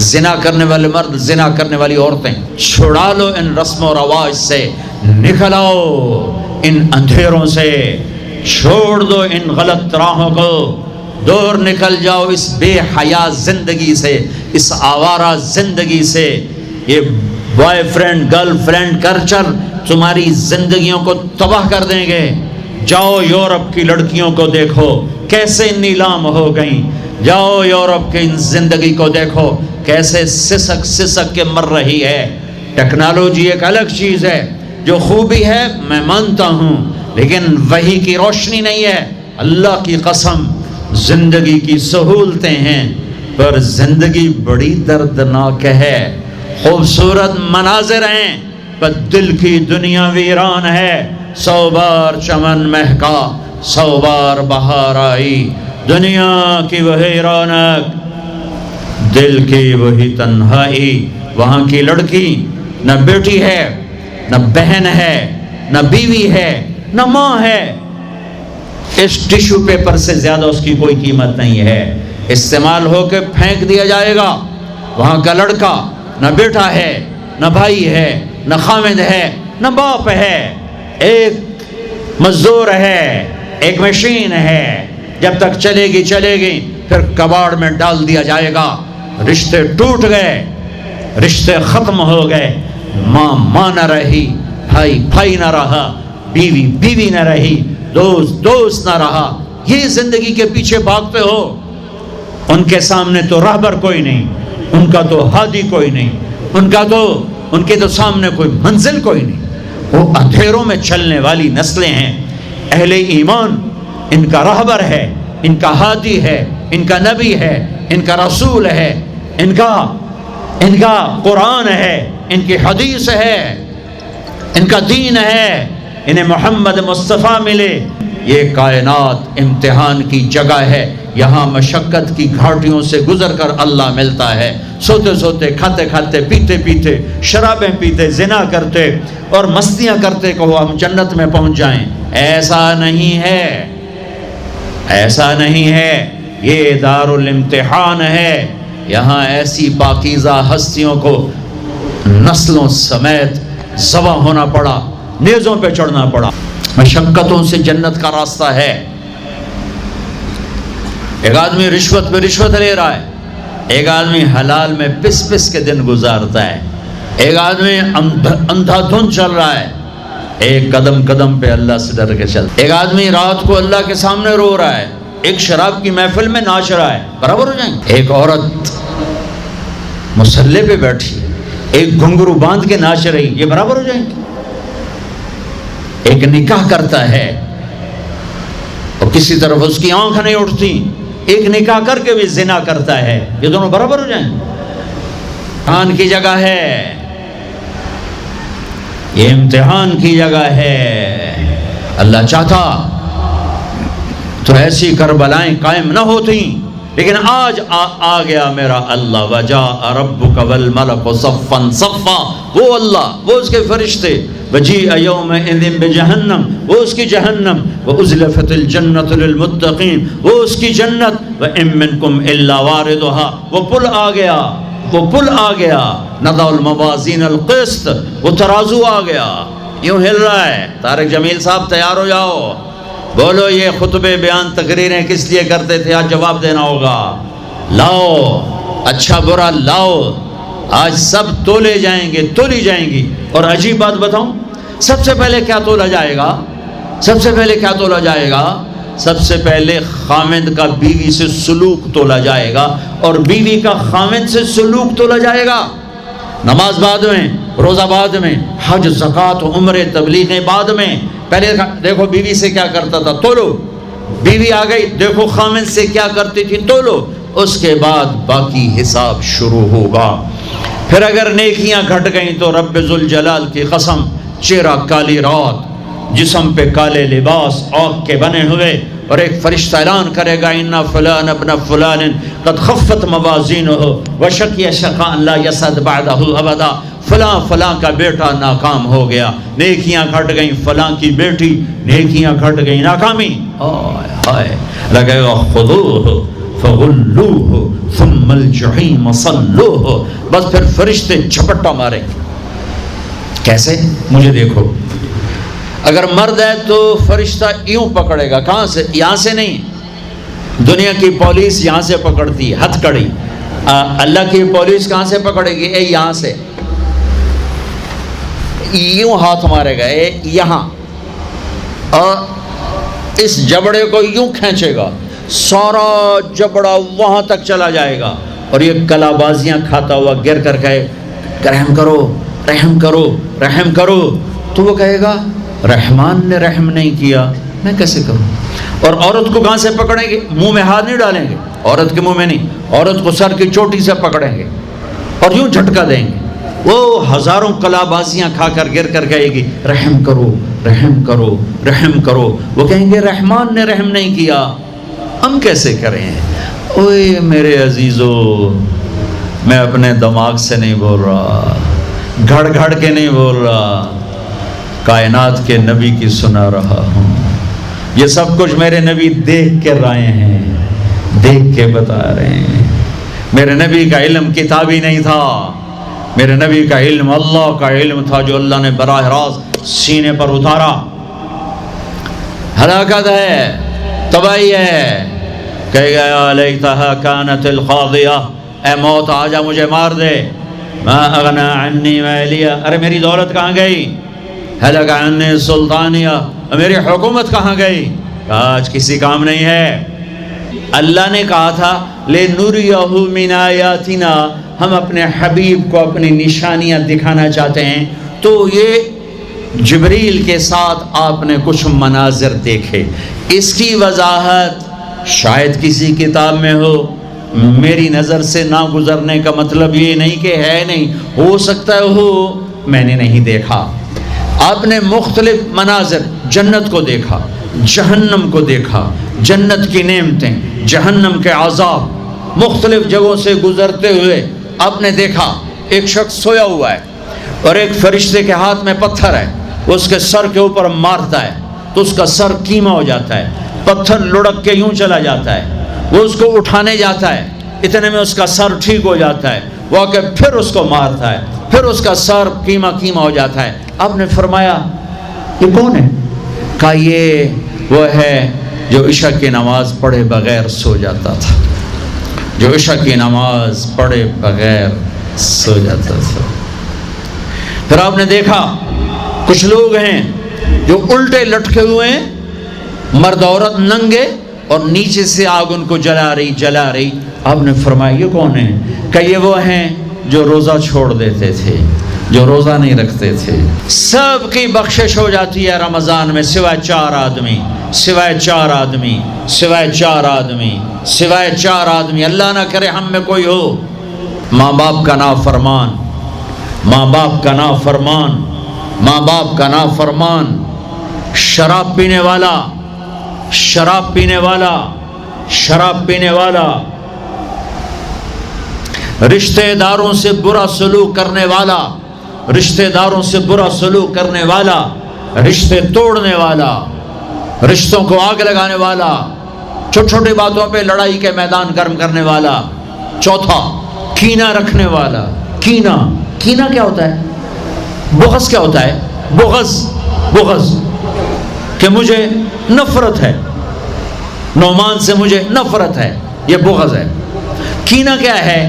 زنا کرنے والے مرد، زنا کرنے والی عورتیں، چھڑا لو ان رسم و رواج سے، نکل آؤ ان اندھیروں سے، چھوڑ دو ان غلط راہوں کو، دور نکل جاؤ اس بے حیا زندگی سے، اس آوارہ زندگی سے۔ یہ boy friend girl friend culture تمہاری زندگیوں کو تباہ کر دیں گے۔ جاؤ یورپ کی لڑکیوں کو دیکھو کیسے نیلام ہو گئیں، جاؤ یورپ کی زندگی کو دیکھو کیسے سسک سسک کے مر رہی ہے۔ ٹیکنالوجی ایک الگ چیز ہے، جو خوبی ہے میں مانتا ہوں، لیکن وحی کی روشنی نہیں ہے۔ اللہ کی قسم زندگی کی سہولتیں ہیں، پر زندگی بڑی دردناک ہے۔ خوبصورت مناظر ہیں پر دل کی دنیا ویران ہے۔ 100 بار چمن مہکا، 100 بار بہار آئی، دنیا کی وہی رونق، دل کی وہی تنہائی۔ وہاں کی لڑکی نہ بیٹی ہے، نہ بہن ہے، نہ بیوی ہے، نہ ماں ہے، اس ٹیشو پیپر سے زیادہ اس کی کوئی قیمت نہیں ہے، استعمال ہو کے پھینک دیا جائے گا۔ وہاں کا لڑکا نہ بیٹا ہے، نہ بھائی ہے، نہ خامد ہے، نہ باپ ہے، ایک مزدور ہے، ایک مشین ہے، جب تک چلے گی پھر کباڑ میں ڈال دیا جائے گا۔ رشتے ٹوٹ گئے، رشتے ختم ہو گئے، ماں نہ رہی، بھائی نہ رہا، بیوی نہ رہی، دوست نہ رہا۔ یہ زندگی کے پیچھے بھاگتے ہو، ان کے سامنے تو راہبر کوئی نہیں، ان کا تو ہادی کوئی نہیں، ان کے تو سامنے کوئی منزل کوئی نہیں۔ وہ اندھیروں میں چلنے والی نسلیں ہیں۔ اہل ایمان ان کا راہبر ہے، ان کا ہادی ہے، ان کا نبی ہے، ان کا رسول ہے، ان کا قرآن ہے، ان کی حدیث ہے، ان کا دین ہے، انہیں محمد مصطفیٰ ملے۔ یہ کائنات امتحان کی جگہ ہے، یہاں مشقت کی گھاٹیوں سے گزر کر اللہ ملتا ہے۔ سوتے سوتے، کھاتے کھاتے، پیتے پیتے، شرابیں پیتے، زنا کرتے اور مستیاں کرتے کہو ہم جنت میں پہنچ جائیں، ایسا نہیں ہے، ایسا نہیں ہے۔ یہ دار الامتحان ہے، یہاں ایسی پاکیزہ ہستیوں کو نسلوں سمیت ذبح ہونا پڑا، نیزوں پہ چڑھنا پڑا۔ مشقتوں سے جنت کا راستہ ہے۔ ایک آدمی رشوت پہ رشوت لے رہا ہے، ایک آدمی حلال میں پس کے دن گزارتا ہے، ایک آدمی اندھا دھند چل رہا ہے، ایک قدم پہ اللہ سے ڈر کے چل، ایک آدمی رات کو اللہ کے سامنے رو رہا ہے، ایک شراب کی محفل میں ناچ رہا ہے، برابر ہو جائیں گے؟ ایک عورت مصلی پہ بیٹھی، ایک گھنگرو باندھ کے ناچ رہی، یہ برابر ہو جائیں گے؟ ایک نکاح کرتا ہے اور کسی طرف اس کی آنکھ نہیں اٹھتی، ایک نکاح کر کے بھی زنا کرتا ہے، یہ دونوں برابر ہو جائیں؟ امتحان کی جگہ ہے، یہ امتحان کی جگہ ہے۔ اللہ چاہتا تو ایسی کربلائیں قائم نہ ہوتی، لیکن آج آ گیا میرا اللہ۔ وجاء ربک والملک صفا صفا، وہ اللہ، وہ اس کے فرشتے، وجیء یومئذ بجہنم، وہ اس کی جہنم، وازلفت الجنۃ للمتقین، وہ اس کی جنت، وان منکم الا واردها، وہ پل آ گیا، وہ پل آ گیا، نضع الموازین القسط، وہ ترازو آ گیا، یوں ہل رہا ہے۔ طارق جمیل صاحب تیار ہو جاؤ، بولو یہ خطبے بیان تقریریں کس لیے کرتے تھے، آج جواب دینا ہوگا۔ لاؤ اچھا برا لاؤ، آج سب تولی جائیں گی۔ اور عجیب بات بتاؤں، سب سے پہلے کیا تولا جائے گا؟ سب سے پہلے خامد کا بیوی سے سلوک تولا جائے گا، اور بیوی کا خامد سے سلوک تولا جائے گا۔ نماز بعد میں، روزہ بعد میں، حج زکوٰۃ عمرے تبلیغیں بعد میں۔ پہلے دیکھو بیوی سے کیا کرتا تھا، تولو، بیوی آ گئی، دیکھو خامد سے کیا کرتی تھی، تولو، اس کے بعد باقی حساب شروع ہوگا۔ پھر اگر نیکیاں گھٹ گئیں تو رب ذوالجلال کی قسم، چہرہ کالی رات، جسم پہ کالے لباس آگ کے بنے ہوئے، اور ایک فرشتہ اعلان کرے گا ان فلان ابن فلان قد خفت موازینہ وشقی شقاء لا یسعد بعدہ ابدا، فلاں فلاں کا بیٹا ناکام ہو گیا، نیکیاں گھٹ گئیں، فلاں کی بیٹی نیکیاں گھٹ گئیں، ناکامی۔ ہائے ہائے، لگے گا خذوہ فغلوہ ثم الجحیم صلوہ. بس پھر فرشتے جھپٹا ماریں. کیسے؟ مجھے دیکھو. اگر مرد ہے تو فرشتہ یوں پکڑے گا. کہاں سے؟ یہاں سے نہیں. دنیا کی پولیس یہاں سے پکڑتی ہے ہتھ کڑی. اللہ کی پولیس کہاں سے پکڑے گی؟ یہاں سے. یوں ہاتھ مارے گا یہاں، اور اس جبڑے کو یوں کھینچے گا، سارا جبڑا وہاں تک چلا جائے گا، اور یہ کلا بازیاں کھاتا ہوا گر کر کہے رحم کرو رحم کرو رحم کرو. تو وہ کہے گا رحمان نے رحم نہیں کیا، میں کیسے کروں؟ اور عورت کو کہاں سے پکڑیں گے؟ منہ میں ہاتھ نہیں ڈالیں گے، عورت کے منہ میں نہیں، عورت کو سر کی چوٹی سے پکڑیں گے اور یوں جھٹکا دیں گے. وہ ہزاروں کلا بازیاں کھا کر گر کر کہے گی رحم کرو رحم کرو رحم کرو. وہ کہیں گے رحمان نے رحم نہیں کیا، ہم کیسے کریں؟ اوے میرے عزیزو، میں اپنے دماغ سے نہیں بول رہا، گھڑ گھڑ کے نہیں بول رہا، کائنات کے نبی کی سنا رہا ہوں. یہ سب کچھ میرے نبی دیکھ کے رائے ہیں، دیکھ کے بتا رہے ہیں. میرے نبی کا علم کتابی نہیں تھا، میرے نبی کا علم اللہ کا علم تھا جو اللہ نے براہ راست سینے پر اتارا. ہلاکت ہے، تباہی ہے. کہے گا یا لیتہا کانت القاضیہ، اے موت آجا مجھے مار دے. ما اغنا عنی مالیہ، ارے میری دولت کہاں گئی؟ ہلک عنی سلطانیہ، میری حکومت کہاں گئی؟ آج کسی کام نہیں ہے. اللہ نے کہا تھا لِنُرِيَهُ مِنْ آیَاتِنَا، ہم اپنے حبیب کو اپنی نشانیاں دکھانا چاہتے ہیں. تو یہ جبریل کے ساتھ آپ نے کچھ مناظر دیکھے. اس کی وضاحت شاید کسی کتاب میں ہو، میری نظر سے نہ گزرنے کا مطلب یہ نہیں کہ ہے نہیں، ہو سکتا ہے ہو، میں نے نہیں دیکھا. آپ نے مختلف مناظر، جنت کو دیکھا، جہنم کو دیکھا، جنت کی نعمتیں، جہنم کے عذاب، مختلف جگہوں سے گزرتے ہوئے آپ نے دیکھا. ایک شخص سویا ہوا ہے اور ایک فرشتے کے ہاتھ میں پتھر ہے، وہ اس کے سر کے اوپر مارتا ہے تو اس کا سر کیما ہو جاتا ہے، پتھر لڑک کے یوں چلا جاتا ہے. وہ اس کو اٹھانے جاتا ہے، اتنے میں اس کا سر ٹھیک ہو جاتا ہے. وہ آ کے پھر اس کو مارتا ہے، پھر اس کا سر کیما کیما ہو جاتا ہے. آپ نے فرمایا یہ کون ہے؟ کہا یہ وہ ہے جو عشاء کی نماز پڑھے بغیر سو جاتا تھا، جو عشاء کی نماز پڑھے بغیر سو جاتا تھا. پھر آپ نے دیکھا کچھ لوگ ہیں جو الٹے لٹکے ہوئے ہیں، مرد عورت ننگے، اور نیچے سے آگ ان کو جلا رہی. آپ نے فرمایا یہ کون ہے؟ کہ یہ وہ ہیں جو روزہ چھوڑ دیتے تھے، جو روزہ نہیں رکھتے تھے. سب کی بخشش ہو جاتی ہے رمضان میں سوائے 4 آدمی، سوائے 4 آدمی، سوائے 4 آدمی، سوائے 4 آدمی. اللہ نہ کرے ہم میں کوئی ہو. ماں باپ کا نافرمان، ماں باپ کا نافرمان، ماں باپ کا نافرمان، شراب پینے والا، شراب پینے والا، شراب پینے والا، رشتہ داروں سے برا سلوک کرنے والا، رشتہ داروں سے برا سلوک کرنے والا، رشتے توڑنے والا، رشتوں کو آگ لگانے والا، چھوٹی چھوٹی باتوں پہ لڑائی کے میدان گرم کرنے والا. چوتھا کینہ رکھنے والا. کینہ، کینہ کیا ہوتا ہے؟ بغض کیا ہوتا ہے؟ بغض، بغض کہ مجھے نفرت ہے، نعمان سے مجھے نفرت ہے، یہ بغض ہے. کینہ کیا ہے؟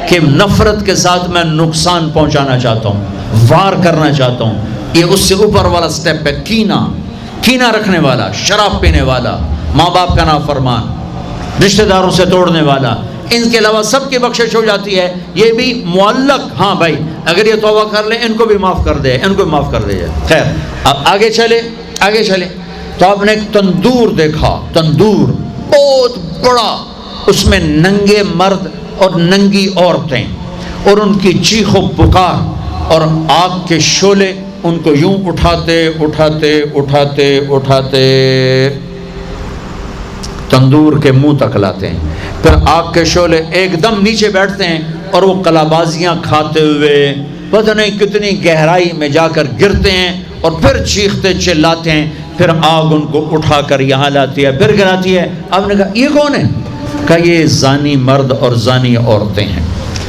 کہ نفرت کے ساتھ میں نقصان پہنچانا چاہتا ہوں، وار کرنا چاہتا ہوں. یہ اس سے اوپر والا سٹیپ ہے کینہ. کینہ رکھنے والا، شراب پینے والا، ماں باپ کا نافرمان، رشتہ داروں سے توڑنے والا. ان کے علاوہ سب کی بخشش ہو جاتی ہے. یہ بھی معلق، ہاں بھائی اگر یہ توبہ کر لیں ان کو بھی معاف کر دے، ان کو بھی معاف کر دے. خیر اب آگے چلے، آگے چلے. تو آپ نے ایک تندور دیکھا، تندور بہت بڑا، اس میں ننگے مرد اور ننگی عورتیں، اور ان کی چیخ و پکار، اور آگ کے شعلے ان کو یوں اٹھاتے اٹھاتے اٹھاتے اٹھاتے تندور کے منہ تک لاتے ہیں. پھر آگ کے شعلے ایک دم نیچے بیٹھتے ہیں اور وہ کلابازیاں کھاتے ہوئے پتہ نہیں کتنی گہرائی میں جا کر گرتے ہیں، اور پھر چیختے چلاتے ہیں. پھر آگ ان کو اٹھا کر یہاں لاتی ہے، پھر گراتی ہے. آپ نے کہا یہ کون ہے؟ کہ یہ زانی مرد اور زانی عورتیں ہیں،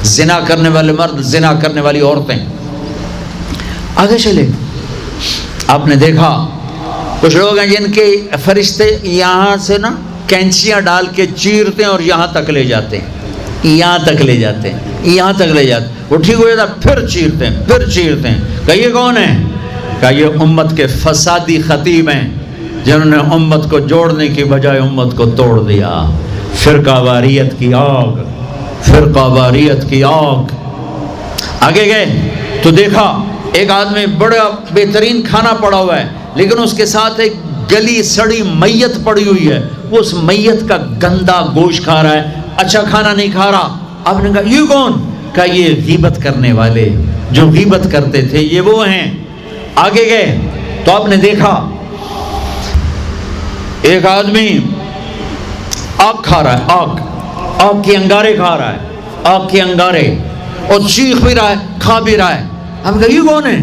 زنا کرنے والے مرد، زنا کرنے والی عورتیں۔ آگے چلے، آپ نے دیکھا کچھ لوگ ہیں جن کے فرشتے یہاں سے نا کینچیاں ڈال کے چیرتے ہیں اور یہاں تک لے جاتے ہیں، یہاں تک لے جاتے ہیں، یہاں تک لے جاتے ہیں، وہ ٹھیک ہو جاتا پھر چیرتے ہیں، پھر چیرتے ہیں۔ کہ یہ کون ہے؟ کہ یہ امت کے فسادی خطیب ہیں جنہوں نے امت کو جوڑنے کی بجائے امت کو توڑ دیا۔ فرقہ واریت کی آگ، فرقہ واریت کی آگ۔ آگے گئے تو دیکھا ایک آدمی بڑا بہترین کھانا پڑا ہوا ہے، لیکن اس کے ساتھ ایک گلی سڑی میت پڑی ہوئی ہے، وہ اس میت کا گندا گوشت کھا رہا ہے، اچھا کھانا نہیں کھا رہا۔ آپ نے کہا یہ کون؟ کہا یہ غیبت کرنے والے، جو غیبت کرتے تھے یہ وہ ہیں۔ آگے گئے تو آپ نے دیکھا ایک آدمی آگ کھا رہا ہے، آگ کے انگارے کھا رہا ہے، آگ کے انگارے، اور چیخ بھی رہا ہے، کھا بھی رہا ہے۔ ہم کہا یہ کون ہے؟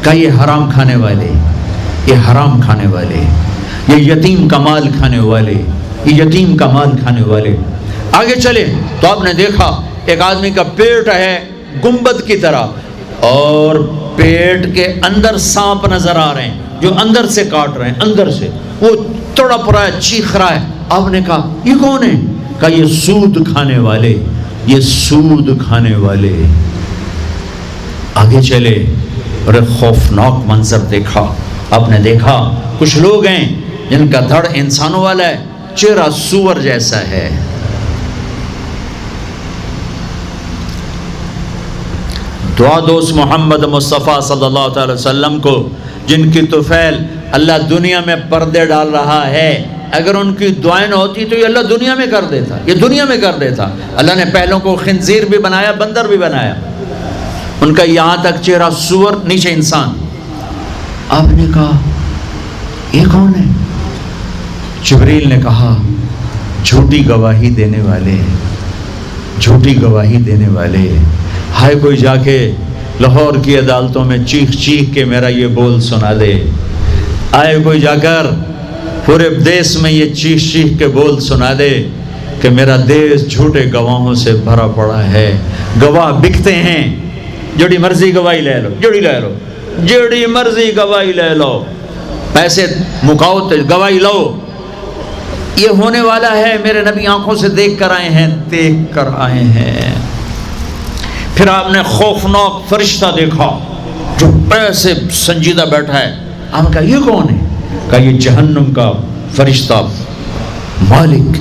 کہا یہ حرام کھانے والے، یہ حرام کھانے والے، یہ یتیم کا مال کھانے والے، یہ یتیم کا مال کھانے والے۔ آگے چلے تو آپ نے دیکھا ایک آدمی کا پیٹ ہے گنبد کی طرح، اور پیٹ کے اندر سانپ نظر آ رہے ہیں جو اندر سے کاٹ رہے ہیں، اندر سے وہ تڑپ رہا ہے، چیخ رہا ہے۔ آپ نے کہا یہ کون ہے؟ کہا یہ سود کھانے والے، یہ سود کھانے والے۔ آگے چلے اور ایک خوفناک منظر دیکھا۔ آپ نے دیکھا کچھ لوگ ہیں جن کا دھڑ انسانوں والا ہے، چہرہ سور جیسا ہے۔ دعا دوست محمد مصطفیٰ صلی اللہ تعالی وسلم کو، جن کی طفیل اللہ دنیا میں پردے ڈال رہا ہے، اگر ان کی دعائیں نہ ہوتی تو یہ اللہ دنیا میں کر دیتا، یہ دنیا میں کر دیتا۔ اللہ نے پہلوں کو خنزیر بھی بنایا، بندر بھی بنایا، ان کا یہاں تک چہرہ سور، نیچے انسان۔ آپ نے کہا یہ کون ہے؟ جبریل نے کہا جھوٹی گواہی دینے والے، جھوٹی گواہی دینے والے۔ ہائے کوئی جا کے لاہور کی عدالتوں میں چیخ چیخ کے میرا یہ بول سنا دے، آئے کوئی جا کر پورے دیس میں یہ چیخ چیخ کے بول سنا دے کہ میرا دیس جھوٹے گواہوں سے بھرا پڑا ہے، گواہ بکتے ہیں، جڑی مرضی گواہی لے لو، جڑی مرضی گواہی لے لو، پیسے مکاؤ تو گواہی لو۔ یہ ہونے والا ہے، میرے نبی آنکھوں سے دیکھ کر آئے ہیں، دیکھ کر آئے ہیں۔ پھر آپ نے خوفناک فرشتہ دیکھا جو ایسے سنجیدہ بیٹھا ہے۔ آپ نے کہا یہ کون ہے؟ کہا یہ جہنم کا فرشتہ مالک